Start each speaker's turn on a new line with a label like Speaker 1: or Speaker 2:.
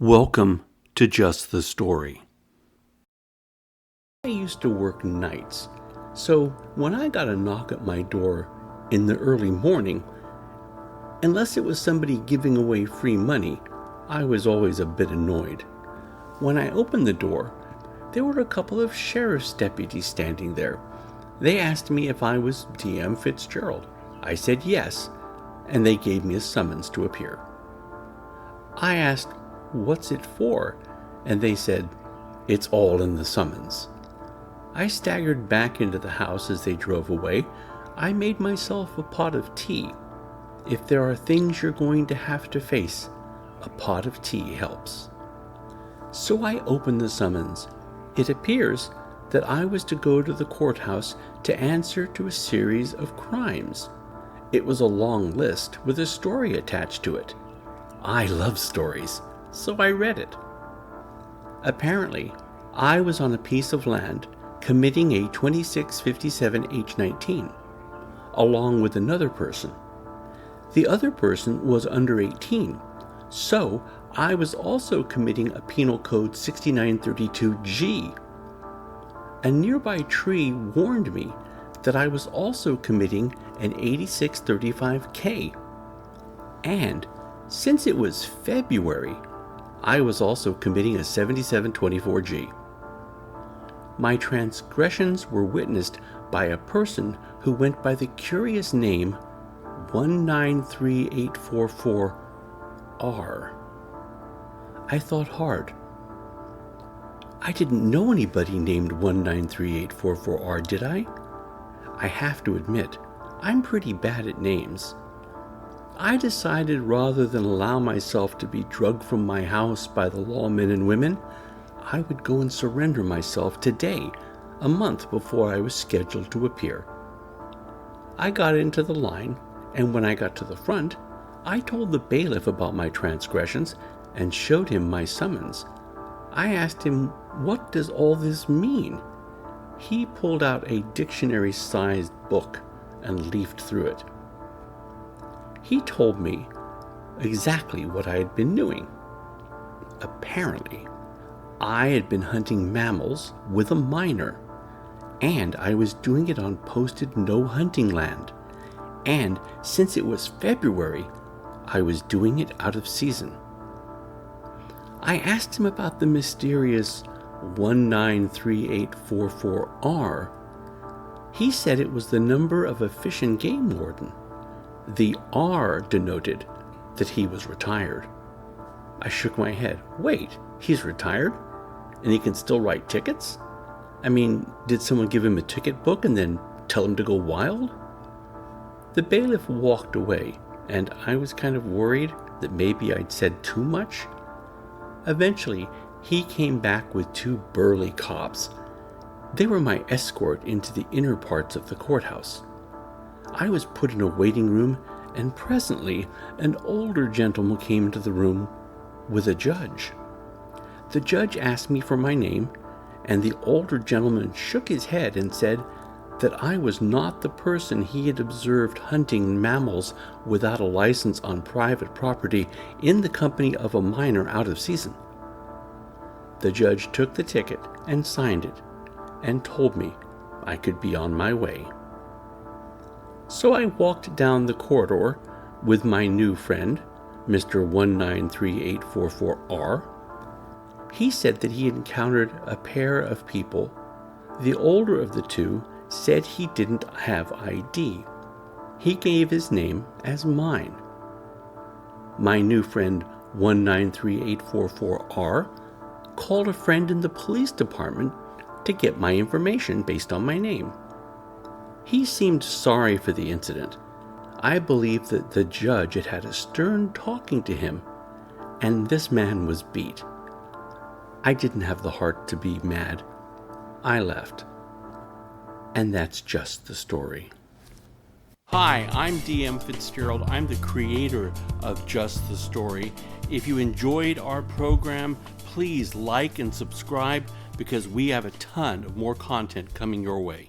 Speaker 1: Welcome to Just the Story. I used to work nights, so when I got a knock at my door in the early morning, unless it was somebody giving away free money, I was always a bit annoyed. When I opened the door, there were a couple of sheriff's deputies standing there. They asked me if I was D.M. Fitzgerald. I said yes, and they gave me a summons to appear. I asked, "What's it for?" And they said, "It's all in the summons." I staggered back into the house as they drove away. I made myself a pot of tea. If there are things you're going to have to face, a pot of tea helps. So I opened the summons. It appears that I was to go to the courthouse to answer to a series of crimes. It was a long list with a story attached to it. I love stories, so I read it. Apparently, I was on a piece of land committing a 2657 H19, along with another person. The other person was under 18, so I was also committing a Penal Code 6932G. A nearby tree warned me that I was also committing an 8635K. And since it was February, I was also committing a 7724G. My transgressions were witnessed by a person who went by the curious name 193844R. I thought hard. I didn't know anybody named 193844R, did I? I have to admit, I'm pretty bad at names. I decided rather than allow myself to be drugged from my house by the lawmen and women, I would go and surrender myself today, a month before I was scheduled to appear. I got into the line, and when I got to the front, I told the bailiff about my transgressions and showed him my summons. I asked him, "What does all this mean?" He pulled out a dictionary-sized book and leafed through it. He told me exactly what I had been doing. Apparently, I had been hunting mammals with a minor, and I was doing it on posted no hunting land. And since it was February, I was doing it out of season. I asked him about the mysterious 193844R. He said it was the number of a fish and game warden. The R denoted that he was retired. I shook my head. Wait, he's retired? And he can still write tickets? I mean, did someone give him a ticket book and then tell him to go wild? The bailiff walked away, and I was kind of worried that maybe I'd said too much. Eventually, he came back with two burly cops. They were my escort into the inner parts of the courthouse. I was put in a waiting room, and presently an older gentleman came into the room with a judge. The judge asked me for my name, and the older gentleman shook his head and said that I was not the person he had observed hunting mammals without a license on private property in the company of a minor out of season. The judge took the ticket and signed it and told me I could be on my way. So I walked down the corridor with my new friend, Mr. 193844R. He said that he had encountered a pair of people. The older of the two said he didn't have ID. He gave his name as mine. My new friend 193844R called a friend in the police department to get my information based on my name. He seemed sorry for the incident. I believe that the judge had had a stern talking to him, and this man was beat. I didn't have the heart to be mad. I left. And that's just the story. Hi, I'm D.M. Fitzgerald. I'm the creator of Just the Story. If you enjoyed our program, please like and subscribe because we have a ton of more content coming your way.